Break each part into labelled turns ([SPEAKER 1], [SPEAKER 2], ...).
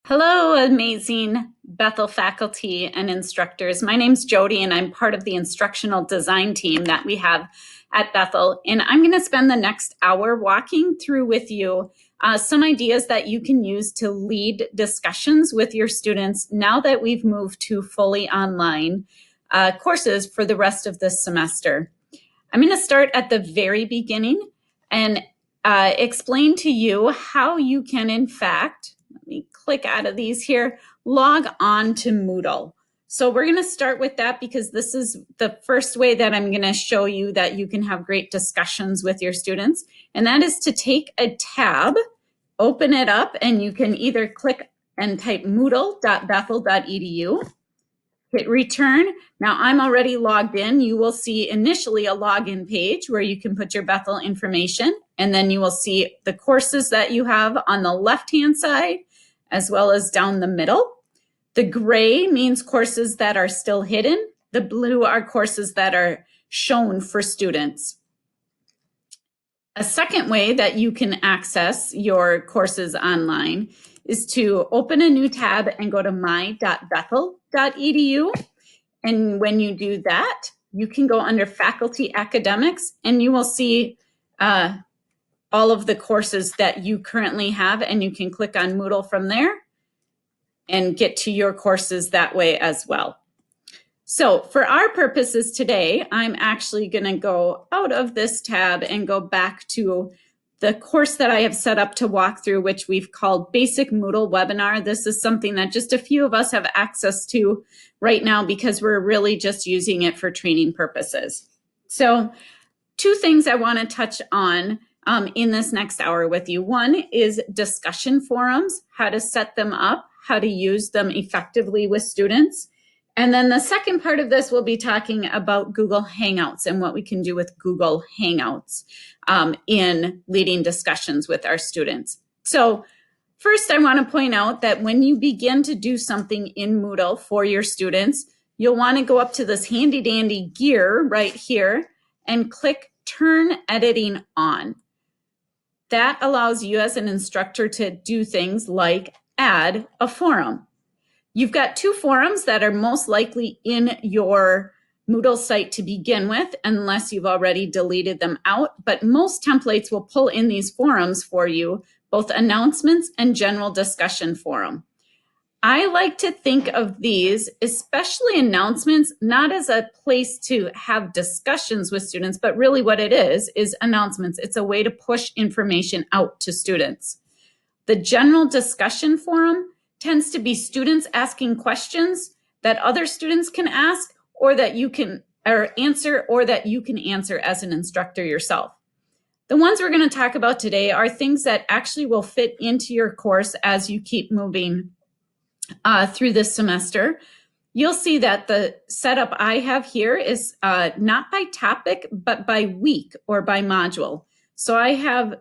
[SPEAKER 1] Hello, amazing Bethel faculty and instructors. My name's Jody, and I'm part of the instructional design team that we have at Bethel. And I'm going to spend the next hour walking through with you some ideas that you can use to lead discussions with your students now that we've moved to fully online courses for the rest of this semester. I'm going to start at the very beginning and explain to you how you can, in fact, let me click out of these here, log on to Moodle. So we're going to start with that because this is the first way that I'm going to show you that you can have great discussions with your students. And that is to take a tab, open it up, and you can either click and type moodle.bethel.edu. Hit return. Now I'm already logged in. You will see initially a login page where you can put your Bethel information, and then you will see the courses that you have on the left-hand side as well as down the middle. The gray means courses that are still hidden. The blue are courses that are shown for students. A second way that you can access your courses online is to open a new tab and go to my.bethel.edu. And when you do that, you can go under Faculty Academics and you will see all of the courses that you currently have, and you can click on Moodle from there and get to your courses that way as well. So for our purposes today, I'm actually going to go out of this tab and go back to the course that I have set up to walk through, which we've called Basic Moodle Webinar. This is something that just a few of us have access to right now because we're really just using it for training purposes. So two things I want to touch on in this next hour with you. One is discussion forums, how to set them up, how to use them effectively with students. And then the second part of this, we'll be talking about Google Hangouts and what we can do with Google Hangouts in leading discussions with our students. So first, I want to point out that when you begin to do something in Moodle for your students, you'll want to go up to this handy dandy gear right here and click Turn Editing On. That allows you as an instructor to do things like add a forum. You've got two forums that are most likely in your Moodle site to begin with, unless you've already deleted them out. But most templates will pull in these forums for you, both announcements and general discussion forum. I like to think of these, especially announcements, not as a place to have discussions with students, but really what it is announcements. It's a way to push information out to students. The general discussion forum tends to be students asking questions that other students can ask or that you can answer as an instructor yourself. The ones we're going to talk about today are things that actually will fit into your course as you keep moving through this semester. You'll see that the setup I have here is not by topic, but by week or by module. So I have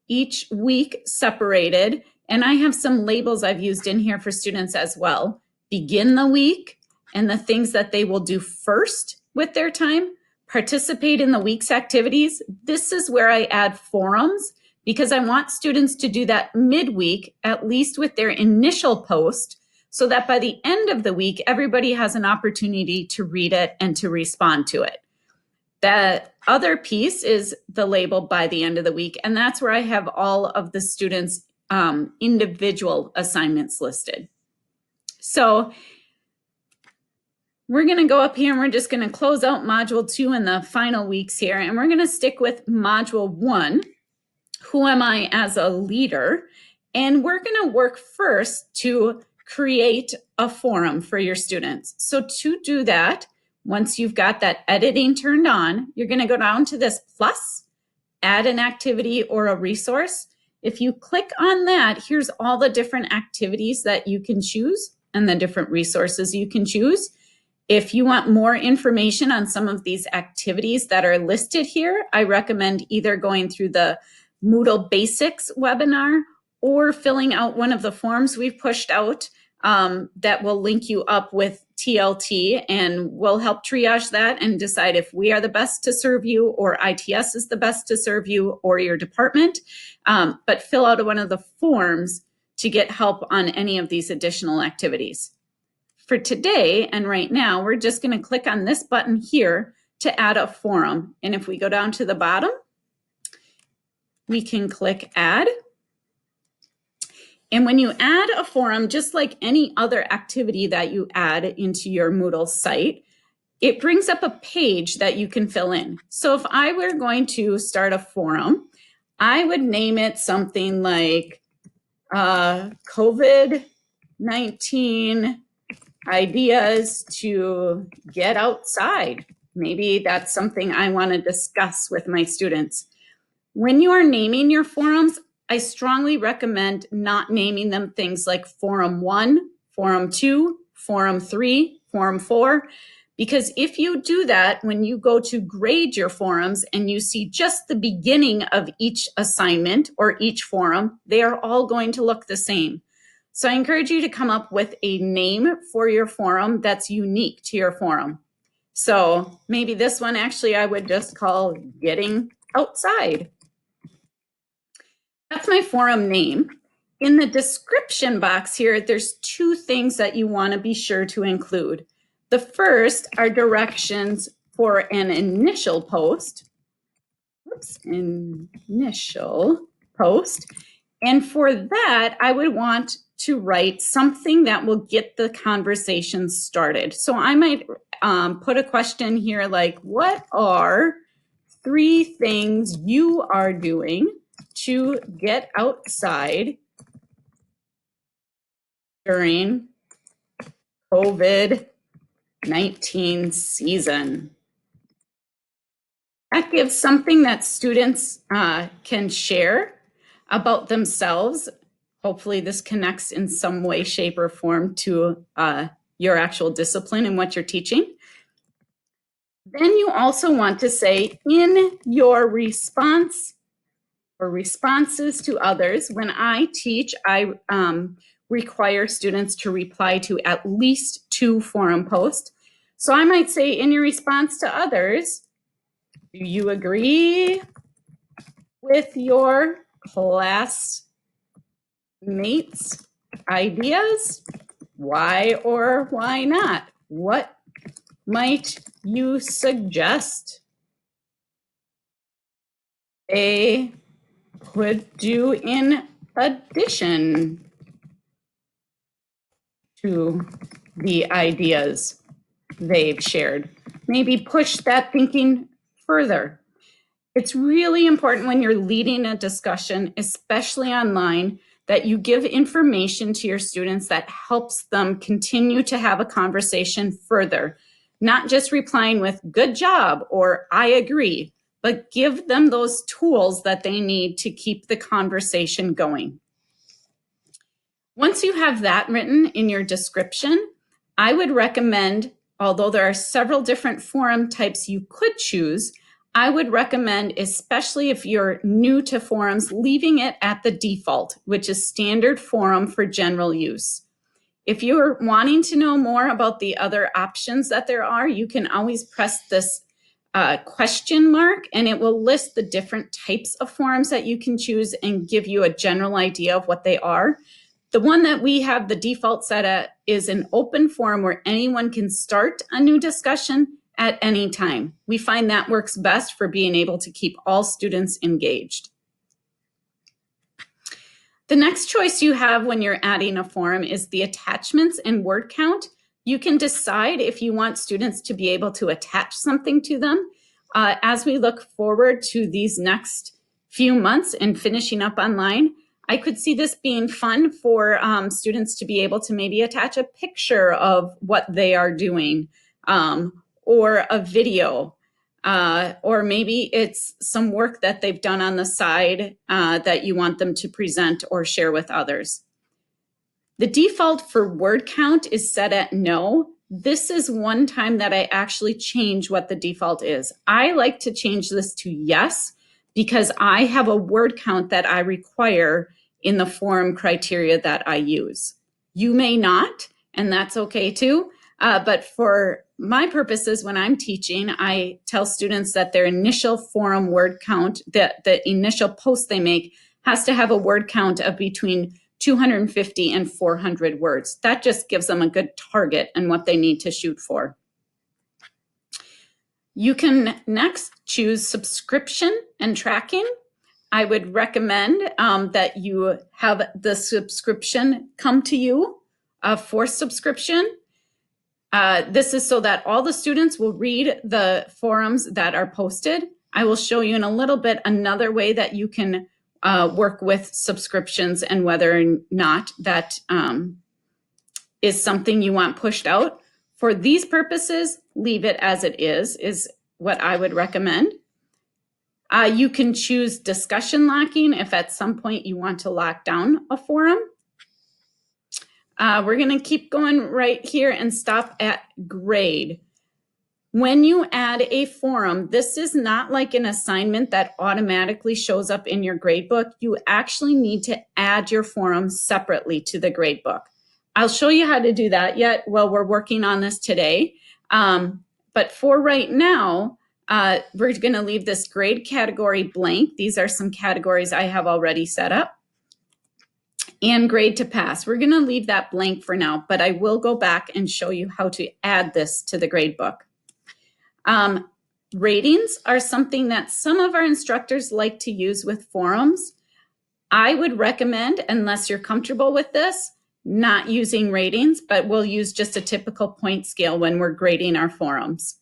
[SPEAKER 1] each week separated, and I have some labels I've used in here for students as well. Begin the week and the things that they will do first with their time. Participate in the week's activities. This is where I add forums because I want students to do that midweek, at least with their initial post, so that by the end of the week, everybody has an opportunity to read it and to respond to it. That other piece is the label by the end of the week, and that's where I have all of the students' individual assignments listed. So we're going to go up here and we're just going to close out Module 2 in the final weeks here, and we're going to stick with Module 1, Who Am I as a Leader? And we're going to work first to create a forum for your students. So to do that, once you've got that editing turned on, you're going to go down to this plus, add an activity or a resource. If you click on that, here's all the different activities that you can choose and the different resources you can choose. If you want more information on some of these activities that are listed here, I recommend either going through the Moodle Basics webinar or filling out one of the forms we've pushed out that will link you up with TLT, and we'll help triage that and decide if we are the best to serve you or ITS is the best to serve you or your department. But fill out one of the forms to get help on any of these additional activities. For today and right now, we're just going to click on this button here to add a forum. And if we go down to the bottom, we can click add. And when you add a forum, just like any other activity that you add into your Moodle site, it brings up a page that you can fill in. So if I were going to start a forum, I would name it something like COVID-19 ideas to get outside. Maybe that's something I want to discuss with my students. When you are naming your forums, I strongly recommend not naming them things like Forum 1, Forum 2, Forum 3, Forum 4, because if you do that, when you go to grade your forums and you see just the beginning of each assignment or each forum, they are all going to look the same. So I encourage you to come up with a name for your forum that's unique to your forum. So maybe this one actually I would just call Getting Outside. That's my forum name. In the description box here, there's two things that you want to be sure to include. The first are directions for an initial post. Oops, initial post. And for that, I would want to write something that will get the conversation started. So I might put a question here like, what are 3 things you are doing to get outside during COVID-19 season? That gives something that students can share about themselves. Hopefully this connects in some way, shape, or form to your actual discipline and what you're teaching. Then you also want to say in your response or responses to others, when I teach, I require students to reply to at least 2 forum posts. So I might say in your response to others, do you agree with your classmates' ideas? Why or why not? What might you suggest they could do in addition to the ideas they've shared? Maybe push that thinking further. It's really important when you're leading a discussion, especially online, that you give information to your students that helps them continue to have a conversation further, not just replying with good job or I agree, but give them those tools that they need to keep the conversation going. Once you have that written in your description, I would recommend, although there are several different forum types you could choose, I would recommend, especially if you're new to forums, leaving it at the default, which is standard forum for general use. If you're wanting to know more about the other options that there are, you can always press this question mark and it will list the different types of forums that you can choose and give you a general idea of what they are. The one that we have the default set at is an open forum where anyone can start a new discussion at any time. We find that works best for being able to keep all students engaged. The next choice you have when you're adding a forum is the attachments and word count. You can decide if you want students to be able to attach something to them. As we look forward to these next few months and finishing up online, I could see this being fun for students to be able to maybe attach a picture of what they are doing, or a video, or maybe it's some work that they've done on the side that you want them to present or share with others. The default for word count is set at no. This is one time that I actually change what the default is. I like to change this to yes, because I have a word count that I require in the forum criteria that I use. You may not, and that's okay too. But for my purposes, when I'm teaching, I tell students that their initial forum word count, that the initial post they make has to have a word count of between 250 and 400 words. That just gives them a good target and what they need to shoot for. You can next choose subscription and tracking. I would recommend that you have the subscription come to you for subscription. This is so that all the students will read the forums that are posted. I will show you in a little bit another way that you can work with subscriptions and whether or not that is something you want pushed out. For these purposes, leave it as it is what I would recommend. You can choose discussion locking if at some point you want to lock down a forum. We're going to keep going right here and stop at grade. When you add a forum, this is not like an assignment that automatically shows up in your gradebook. You actually need to add your forum separately to the gradebook. I'll show you how to do that yet while we're working on this today. But for right now, we're going to leave this grade category blank. These are some categories I have already set up. And grade to pass. We're going to leave that blank for now, but I will go back and show you how to add this to the gradebook. Ratings are something that some of our instructors like to use with forums. I would recommend, unless you're comfortable with this, not using ratings, but we'll use just a typical point scale when we're grading our forums.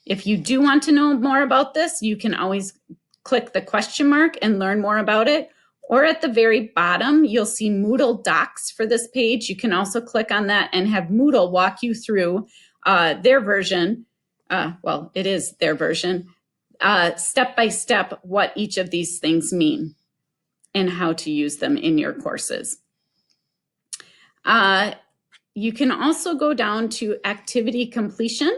[SPEAKER 1] If you do want to know more about this, you can always click the question mark and learn more about it. Or at the very bottom, you'll see Moodle Docs for this page. You can also click on that and have Moodle walk you through their version. Well, it is their version, step by step, what each of these things mean and how to use them in your courses. You can also go down to activity completion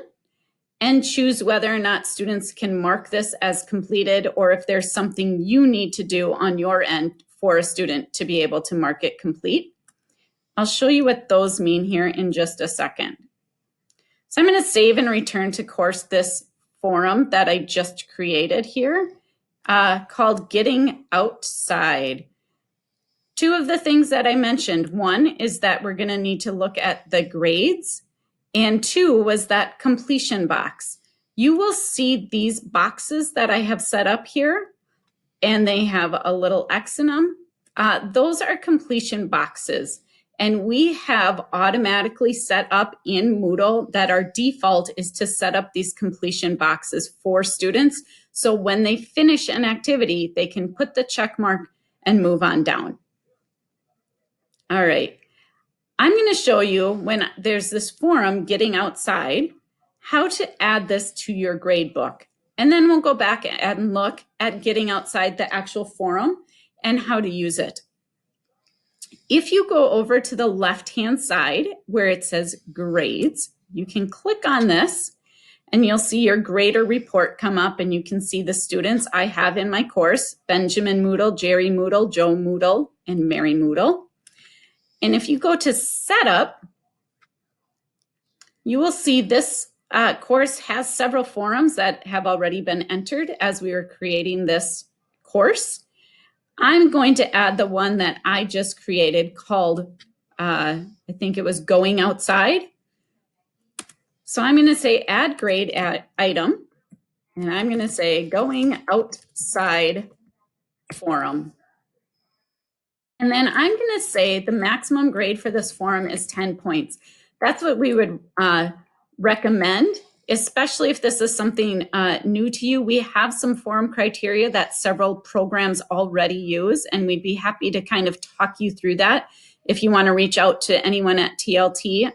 [SPEAKER 1] and choose whether or not students can mark this as completed or if there's something you need to do on your end for a student to be able to mark it complete. I'll show you what those mean here in just a second. So I'm going to save and return to course this forum that I just created here called Getting Outside. Two of the things that I mentioned, one is that we're going to need to look at the grades, and two was that completion box. You will see these boxes that I have set up here, and they have a little X in them. Those are completion boxes, and we have automatically set up in Moodle that our default is to set up these completion boxes for students. So when they finish an activity, they can put the check mark and move on down. All right. I'm going to show you when there's this forum, Getting Outside, how to add this to your grade book. And then we'll go back and look at Getting Outside the actual forum and how to use it. If you go over to the left-hand side where it says grades, you can click on this and you'll see your grader report come up and you can see the students I have in my course, Benjamin Moodle, Jerry Moodle, Joe Moodle, and Mary Moodle. And if you go to setup, you will see this course has several forums that have already been entered as we were creating this course. I'm going to add the one that I just created called, I think it was Going Outside. So I'm going to say add grade item, and I'm going to say Going Outside forum. And then I'm going to say the maximum grade for this forum is 10 points. That's what we would recommend, especially if this is something new to you. We have some forum criteria that several programs already use, and we'd be happy to kind of talk you through that if you want to reach out to anyone at TLT,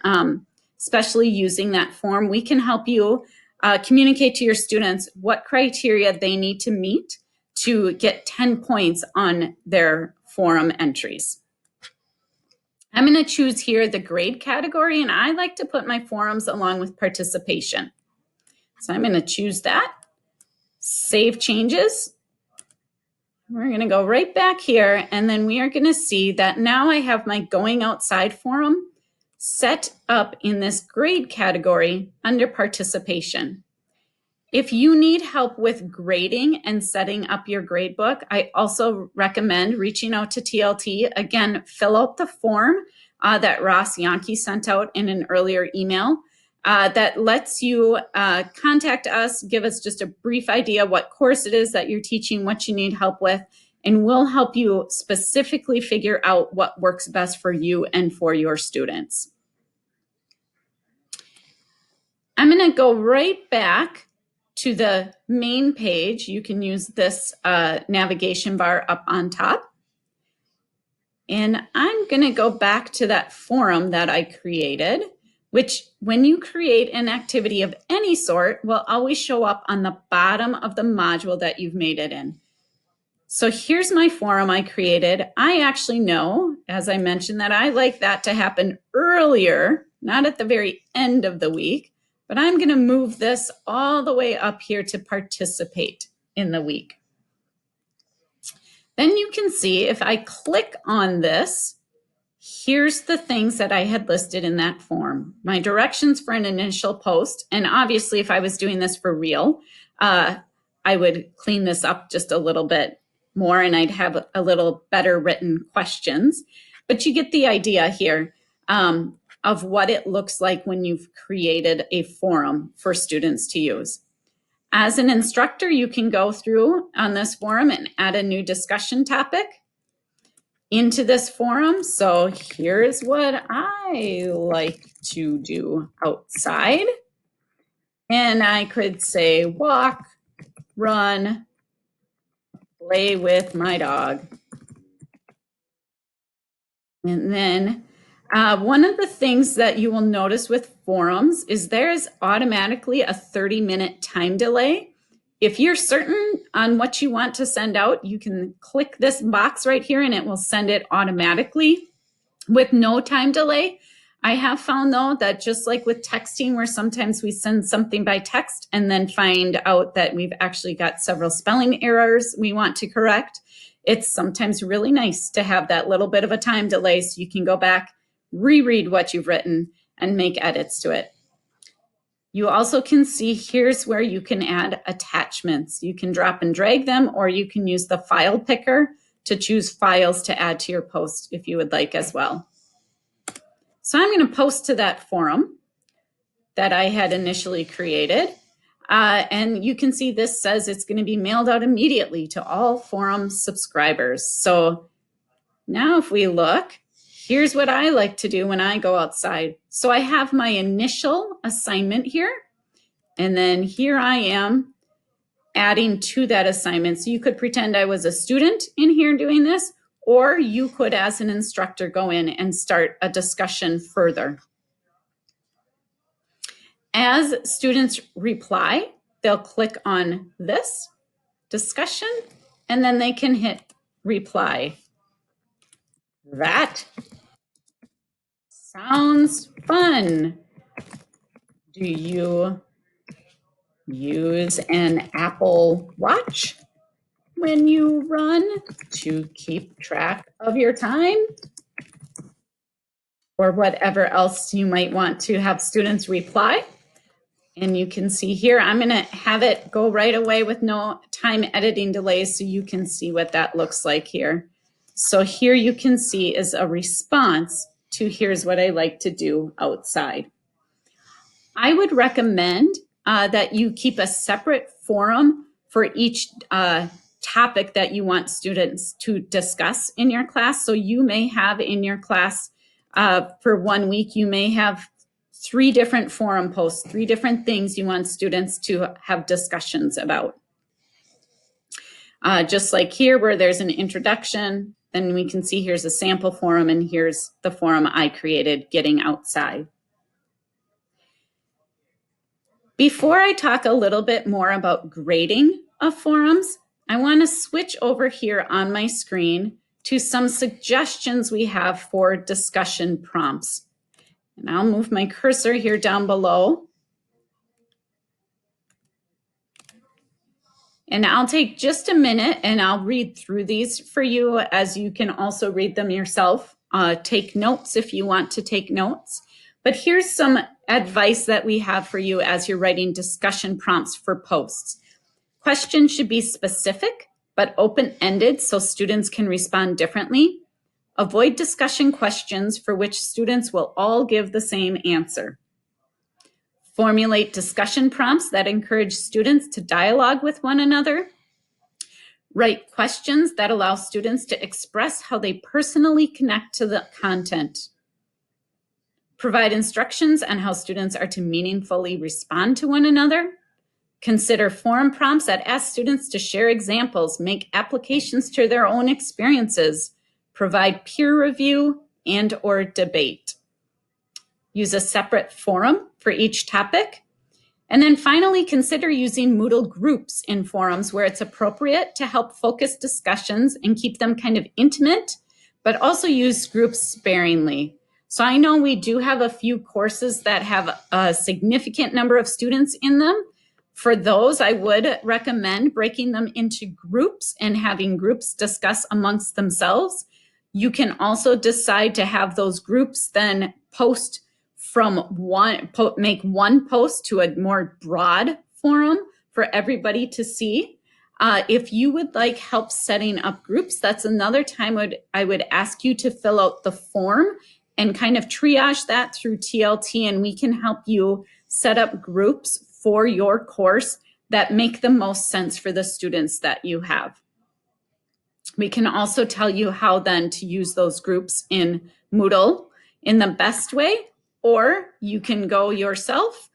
[SPEAKER 1] especially using that form. We can help you communicate to your students what criteria they need to meet to get 10 points on their forum entries. I'm going to choose here the grade category, and I like to put my forums along with participation. So I'm going to choose that, save changes. We're going to go right back here, and then we are going to see that now I have my Going Outside forum set up in this grade category under participation. If you need help with grading and setting up your gradebook, I also recommend reaching out to TLT. Again, fill out the form that Ross Yankee sent out in an earlier email that lets you contact us, give us just a brief idea what course it is that you're teaching, what you need help with, and we'll help you specifically figure out what works best for you and for your students. I'm going to go right back to the main page. You can use this navigation bar up on top. And I'm going to go back to that forum that I created, which when you create an activity of any sort will always show up on the bottom of the module that you've made it in. So here's my forum I created. I actually know, as I mentioned, that I like that to happen earlier, not at the very end of the week. But I'm going to move this all the way up here to participate in the week. Then you can see if I click on this, here's the things that I had listed in that form. My directions for an initial post. And obviously, if I was doing this for real, I would clean this up just a little bit more and I'd have a little better written questions. But you get the idea here. Of what it looks like when you've created a forum for students to use. As an instructor, you can go through on this forum and add a new discussion topic into this forum. So here's what I like to do outside. And I could say walk, run, play with my dog. And then one of the things that you will notice with forums is there is automatically a 30-minute time delay. If you're certain on what you want to send out, you can click this box right here and it will send it automatically with no time delay. I have found though that just like with texting, where sometimes we send something by text and then find out that we've actually got several spelling errors we want to correct, it's sometimes really nice to have that little bit of a time delay so you can go back, reread what you've written, and make edits to it. You also can see here's where you can add attachments. You can drop and drag them, or you can use the file picker to choose files to add to your post if you would like as well. So I'm going to post to that forum that I had initially created. And you can see this says it's going to be mailed out immediately to all forum subscribers. So now if we look, here's what I like to do when I go outside. So I have my initial assignment here, and then here I am adding to that assignment. So you could pretend I was a student in here doing this, or you could, as an instructor, go in and start a discussion further. As students reply, they'll click on this discussion, and then they can hit reply. That sounds fun. Do you use an Apple Watch when you run to keep track of your time? Or whatever else you might want to have students reply. And you can see here, I'm going to have it go right away with no time editing delays so you can see what that looks like here. So here you can see is a response to here's what I like to do outside. I would recommend that you keep a separate forum for each topic that you want students to discuss in your class. So you may have in your class for 1 week, you may have 3 different forum posts, 3 different things you want students to have discussions about. Just like here where there's an introduction, then we can see here's a sample forum and here's the forum I created, Getting Outside. Before I talk a little bit more about grading of forums, I want to switch over here on my screen to some suggestions we have for discussion prompts. And I'll move my cursor here down below. And I'll take just a minute and I'll read through these for you, as you can also read them yourself. Take notes if you want to take notes. But here's some advice that we have for you as you're writing discussion prompts for posts. Questions should be specific but open-ended so students can respond differently. Avoid discussion questions for which students will all give the same answer. Formulate discussion prompts that encourage students to dialogue with one another. Write questions that allow students to express how they personally connect to the content. Provide instructions on how students are to meaningfully respond to one another. Consider forum prompts that ask students to share examples, make applications to their own experiences, provide peer review and/or debate. Use a separate forum for each topic. And then finally, consider using Moodle groups in forums where it's appropriate to help focus discussions and keep them kind of intimate, but also use groups sparingly. So I know we do have a few courses that have a significant number of students in them. For those, I would recommend breaking them into groups and having groups discuss amongst themselves. You can also decide to have those groups then post from make one post to a more broad forum for everybody to see. If you would like help setting up groups, that's another time I would ask you to fill out the form and kind of triage that through TLT, and we can help you set up groups for your course that make the most sense for the students that you have. We can also tell you how then to use those groups in Moodle in the best way, or you can go yourself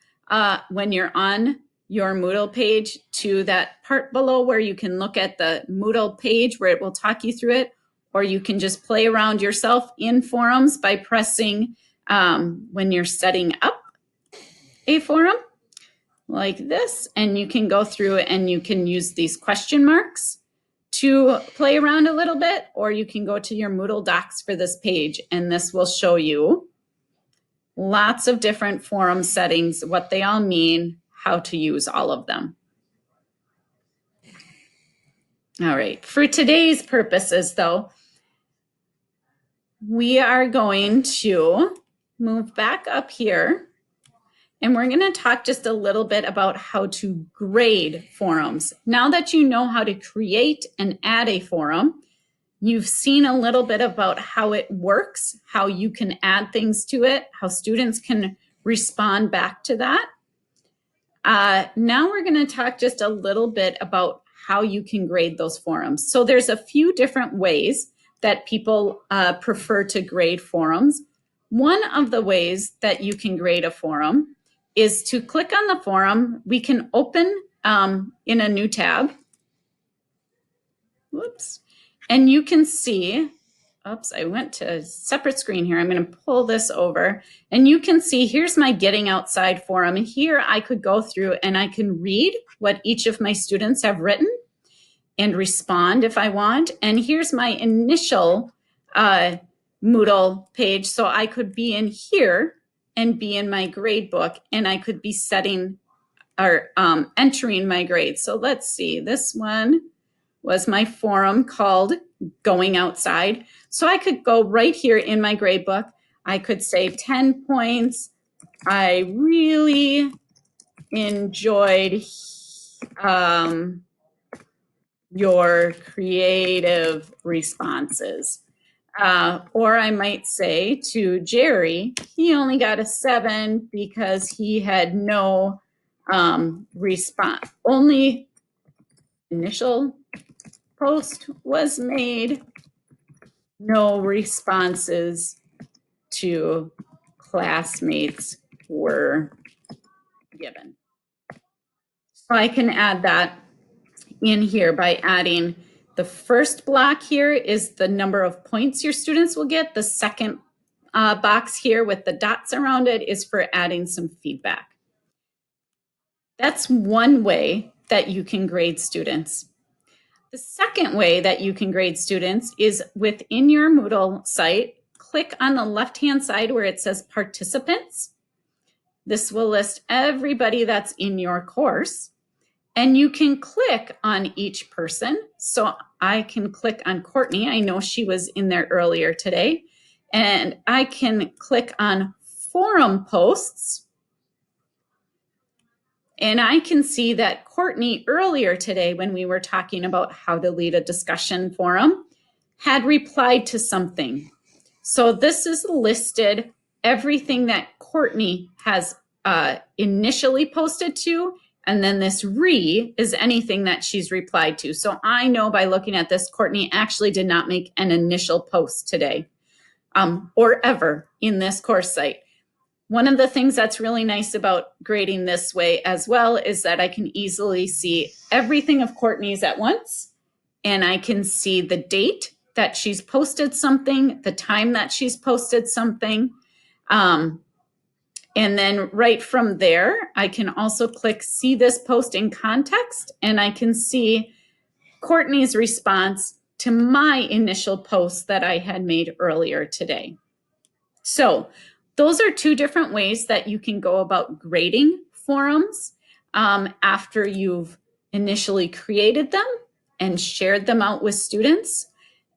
[SPEAKER 1] when you're on your Moodle page to that part below where you can look at the Moodle page where it will talk you through it, or you can just play around yourself in forums by pressing when you're setting up a forum like this, and you can go through it and you can use these question marks to play around a little bit, or you can go to your Moodle docs for this page, and this will show you lots of different forum settings, what they all mean, how to use all of them. All right, for today's purposes though, we are going to move back up here and we're going to talk just a little bit about how to grade forums. Now that you know how to create and add a forum, you've seen a little bit about how it works, how you can add things to it, how students can respond back to that. Now we're going to talk just a little bit about how you can grade those forums. So there's a few different ways that people prefer to grade forums. One of the ways that you can grade a forum is to click on the forum. We can open in a new tab. Whoops. And you can see, oops, I went to a separate screen here. I'm going to pull this over. And you can see, here's my Getting Outside forum. And here I could go through and I can read what each of my students have written and respond if I want. And here's my initial Moodle page. So I could be in here and be in my grade book, and I could be setting or entering my grades. So let's see, this one was my forum called Going Outside. So I could go right here in my grade book. I could say 10 points. I really enjoyed your creative responses. Or I might say to Jerry, he only got a 7 because he had no response. Only initial post was made, no responses to classmates were given. So I can add that in here by adding the first block here is the number of points your students will get. The second box here with the dots around it is for adding some feedback. That's one way that you can grade students. The second way that you can grade students is within your Moodle site, click on the left-hand side where it says participants. This will list everybody that's in your course. And you can click on each person. So I can click on Courtney. I know she was in there earlier today. And I can click on forum posts. And I can see that Courtney earlier today, when we were talking about how to lead a discussion forum, had replied to something. So this is listed everything that Courtney has initially posted to, and then this is anything that she's replied to. So I know by looking at this, Courtney actually did not make an initial post today or ever in this course site. One of the things that's really nice about grading this way as well is that I can easily see everything of Courtney's at once, and I can see the date that she's posted something, the time that she's posted something. And then right from there, I can also click see this post in context, and I can see Courtney's response to my initial post that I had made earlier today. So those are two different ways that you can go about grading forums after you've initially created them and shared them out with students,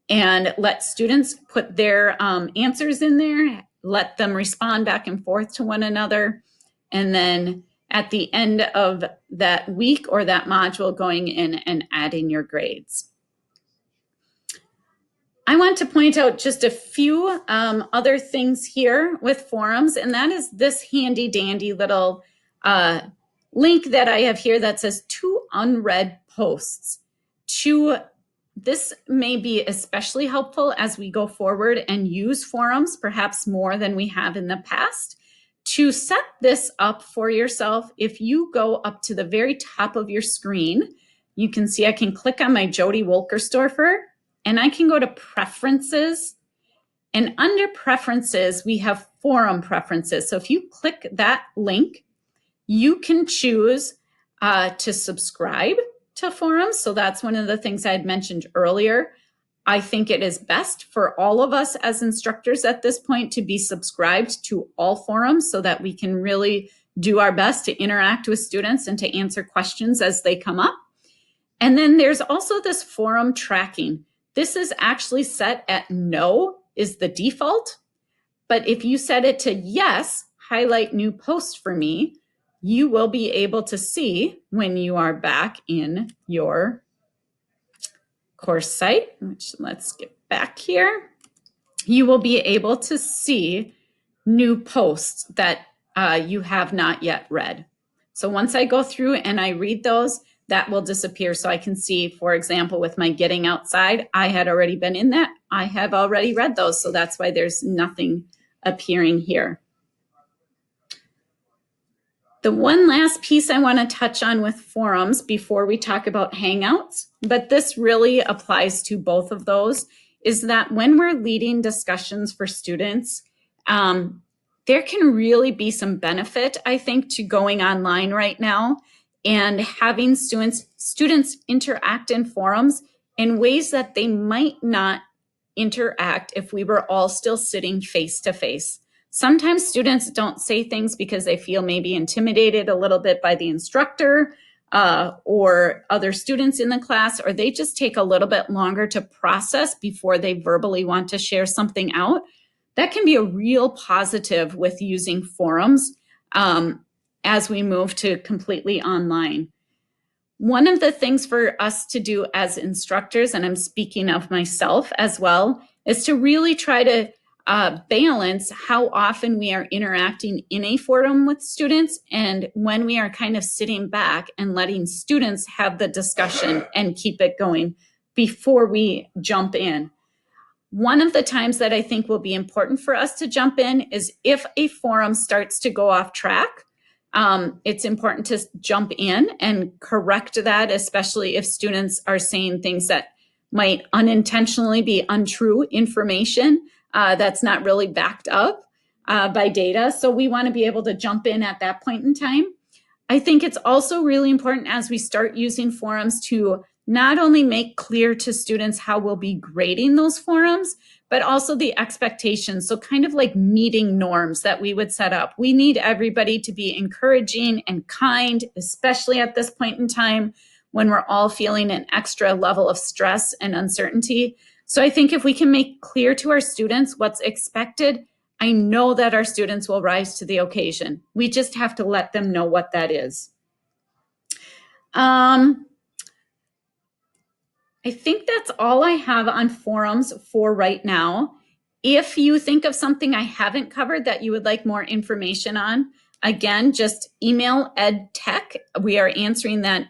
[SPEAKER 1] and let students put their answers in there, let them respond back and forth to one another. And then at the end of that week or that module, going in and adding your grades. I want to point out just a few other things here with forums, and that is this handy dandy little link that I have here that says to unread posts. This may be especially helpful as we go forward and use forums, perhaps more than we have in the past. To set this up for yourself, if you go up to the very top of your screen, you can see I can click on my Jody Wolkerstorfer, and I can go to Preferences. And under Preferences, we have Forum Preferences. So if you click that link, you can choose to subscribe to forums. So that's one of the things I had mentioned earlier. I think it is best for all of us as instructors at this point to be subscribed to all forums so that we can really do our best to interact with students and to answer questions as they come up. And then there's also this forum tracking. This is actually set at no is the default. But if you set it to yes, highlight new post for me, you will be able to see when you are back in your course site, which let's get back here. You will be able to see new posts that you have not yet read. So once I go through and I read those, that will disappear. So I can see, for example, with my getting outside, I had already been in that. I have already read those. So that's why there's nothing appearing here. The one last piece I want to touch on with forums before we talk about Hangouts, but this really applies to both of those, is that when we're leading discussions for students, there can really be some benefit, I think, to going online right now and having students interact in forums in ways that they might not interact if we were all still sitting face to face. Sometimes students don't say things because they feel maybe intimidated a little bit by the instructor or other students in the class, or they just take a little bit longer to process before they verbally want to share something out. That can be a real positive with using forums as we move to completely online. One of the things for us to do as instructors, and I'm speaking of myself as well, is to really try to balance how often we are interacting in a forum with students and when we are kind of sitting back and letting students have the discussion and keep it going before we jump in. One of the times that I think will be important for us to jump in is if a forum starts to go off track. It's important to jump in and correct that, especially if students are saying things that might unintentionally be untrue information that's not really backed up by data. So we want to be able to jump in at that point in time. I think it's also really important as we start using forums to not only make clear to students how we'll be grading those forums, but also the expectations. So kind of like meeting norms that we would set up. We need everybody to be encouraging and kind, especially at this point in time when we're all feeling an extra level of stress and uncertainty. So I think if we can make clear to our students what's expected, I know that our students will rise to the occasion. We just have to let them know what that is. I think that's all I have on forums for right now. If you think of something I haven't covered that you would like more information on, again, just email EdTech. We are answering that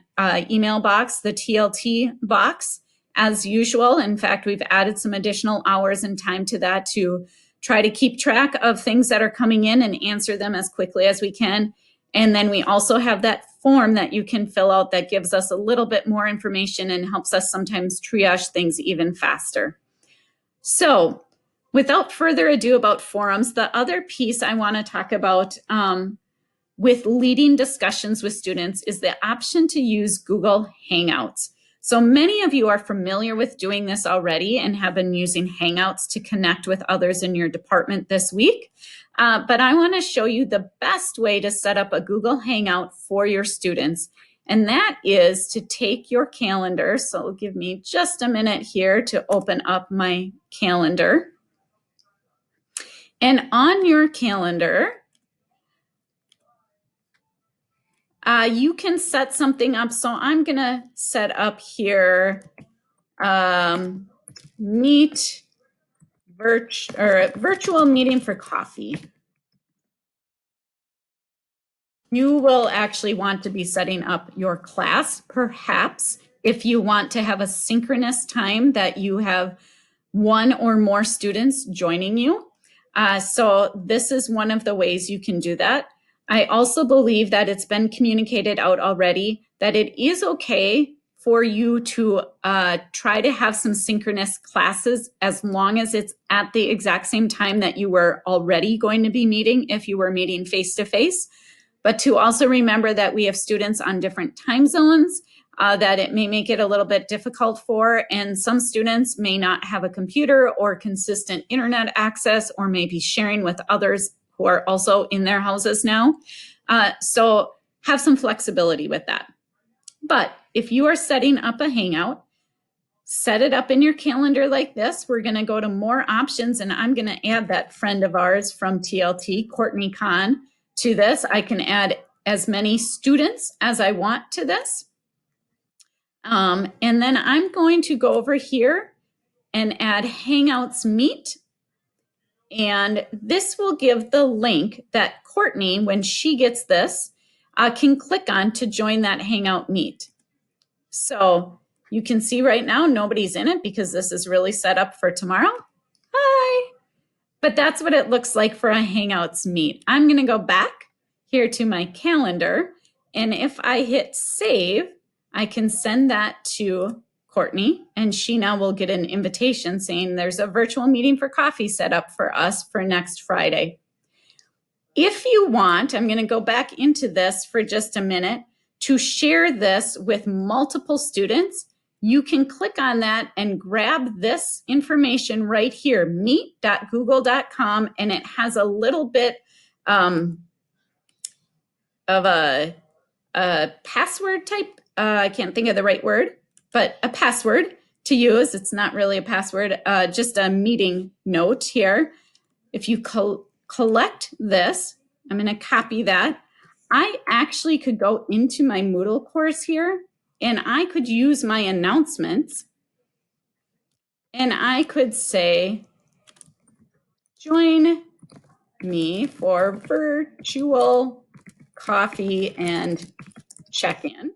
[SPEAKER 1] email box, the TLT box, as usual. In fact, we've added some additional hours and time to that to try to keep track of things that are coming in and answer them as quickly as we can. And then we also have that form that you can fill out that gives us a little bit more information and helps us sometimes triage things even faster. So without further ado about forums, the other piece I want to talk about with leading discussions with students is the option to use Google Hangouts. So many of you are familiar with doing this already and have been using Hangouts to connect with others in your department this week. But I want to show you the best way to set up a Google Hangout for your students. And that is to take your calendar. So give me just a minute here to open up my calendar. And on your calendar, you can set something up. So I'm going to set up here, virtual meeting for coffee. You will actually want to be setting up your class, perhaps, if you want to have a synchronous time that you have one or more students joining you. So this is one of the ways you can do that. I also believe that it's been communicated out already that it is okay for you to try to have some synchronous classes as long as it's at the exact same time that you were already going to be meeting if you were meeting face-to-face. But to also remember that we have students on different time zones that it may make it a little bit difficult for, and some students may not have a computer or consistent internet access or may be sharing with others who are also in their houses now. So have some flexibility with that. But if you are setting up a Hangout, set it up in your calendar like this. We're going to go to more options, and I'm going to add that friend of ours from TLT, Courtney Kahn, to this. I can add as many students as I want to this. And then I'm going to go over here and add Hangouts Meet. And this will give the link that Courtney, when she gets this, can click on to join that Hangout Meet. So you can see right now nobody's in it because this is really set up for tomorrow. Hi. But that's what it looks like for a Hangouts Meet. I'm going to go back here to my calendar, and if I hit save, I can send that to Courtney, and she now will get an invitation saying there's a virtual meeting for coffee set up for us for next Friday. If you want, I'm going to go back into this for just a minute, to share this with multiple students. You can click on that and grab this information right here, meet.google.com, and it has a little bit of a password type. I can't think of the right word, but a password to use. It's not really a password, just a meeting note here. If you collect this, I'm going to copy that. I actually could go into my Moodle course here, and I could use my announcements, and I could say, join me for virtual coffee and check-in.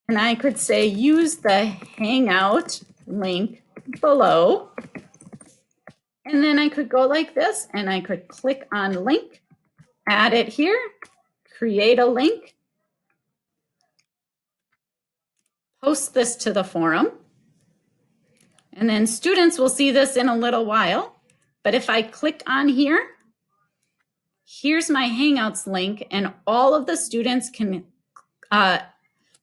[SPEAKER 1] And I could say, use the Hangout link below. And then I could go like this, and I could click on link, add it here, create a link, post this to the forum. And then students will see this in a little while. But if I click on here, here's my Hangouts link, and all of the students can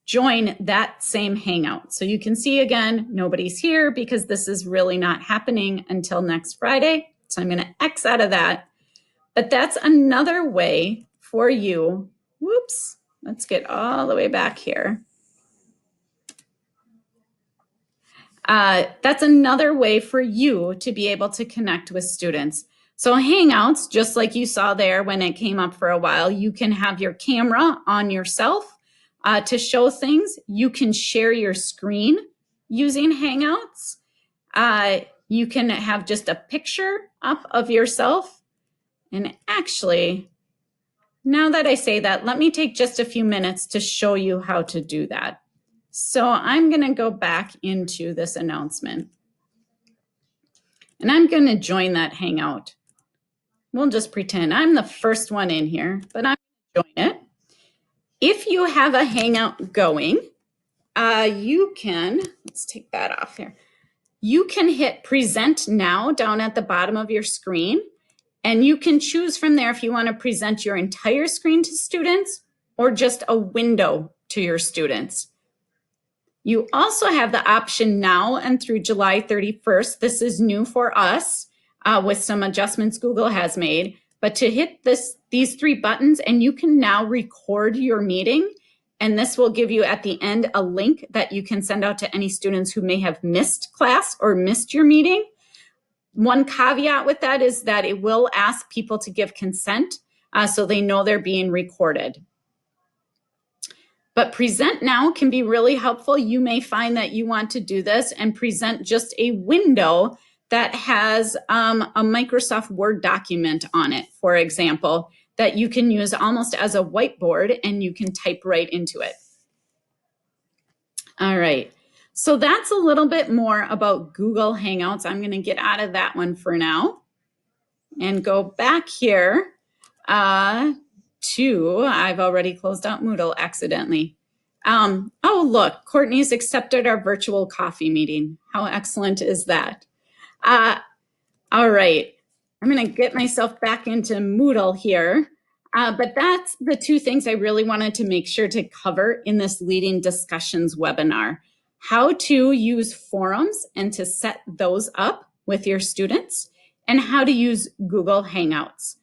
[SPEAKER 1] join that same Hangout. So you can see again, nobody's here because this is really not happening until next Friday. So I'm going to X out of that. But that's another way for you. Whoops, let's get all the way back here. That's another way for you to be able to connect with students. So Hangouts, just like you saw there when it came up for a while, you can have your camera on yourself to show things. You can share your screen using Hangouts. You can have just a picture up of yourself. And actually, now that I say that, let me take just a few minutes to show you how to do that. So I'm going to go back into this announcement. And I'm going to join that Hangout. We'll just pretend I'm the first one in here, but I'm going to join it. If you have a Hangout going, you can, let's take that off here. You can hit Present Now down at the bottom of your screen, and you can choose from there if you want to present your entire screen to students or just a window to your students. You also have the option now and through July 31st. This is new for us with some adjustments Google has made, but to hit these three buttons and you can now record your meeting. And this will give you at the end a link that you can send out to any students who may have missed class or missed your meeting. One caveat with that is that it will ask people to give consent so they know they're being recorded. But Present Now can be really helpful. You may find that you want to do this and present just a window that has a Microsoft Word document on it, for example, that you can use almost as a whiteboard and you can type right into it. All right, so that's a little bit more about Google Hangouts. I'm going to get out of that one for now and go back here I've already closed out Moodle accidentally. Oh, look, Courtney's accepted our virtual coffee meeting. How excellent is that? All right, I'm going to get myself back into Moodle here. But that's the two things I really wanted to make sure to cover in this Leading Discussions webinar. How to use forums and to set those up with your students, and how to use Google Hangouts.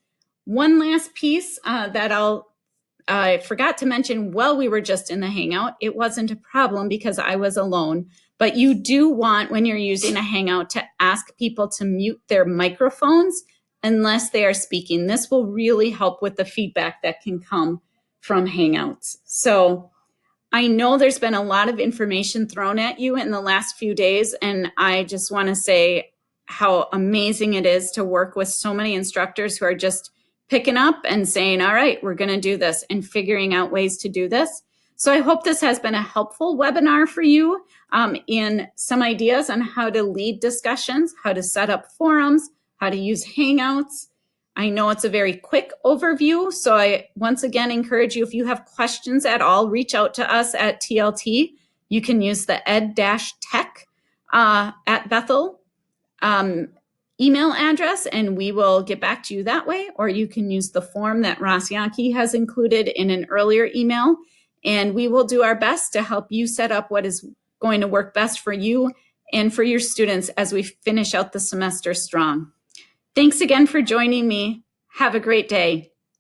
[SPEAKER 1] One last piece that I forgot to mention while we were just in the Hangout, it wasn't a problem because I was alone, but you do want, when you're using a Hangout, to ask people to mute their microphones unless they are speaking. This will really help with the feedback that can come from Hangouts. So I know there's been a lot of information thrown at you in the last few days, and I just want to say how amazing it is to work with so many instructors who are just picking up and saying, all right, we're going to do this, and figuring out ways to do this. So I hope this has been a helpful webinar for you in some ideas on how to lead discussions, how to set up forums, how to use Hangouts. I know it's a very quick overview, so I once again encourage you, if you have questions at all, reach out to us at TLT. You can use the ed-tech at Bethel email address, and we will get back to you that way, or you can use the form that Ross Yankee has included in an earlier email, and we will do our best to help you set up what is going to work best for you and for your students as we finish out the semester strong. Thanks again for joining me. Have a great day.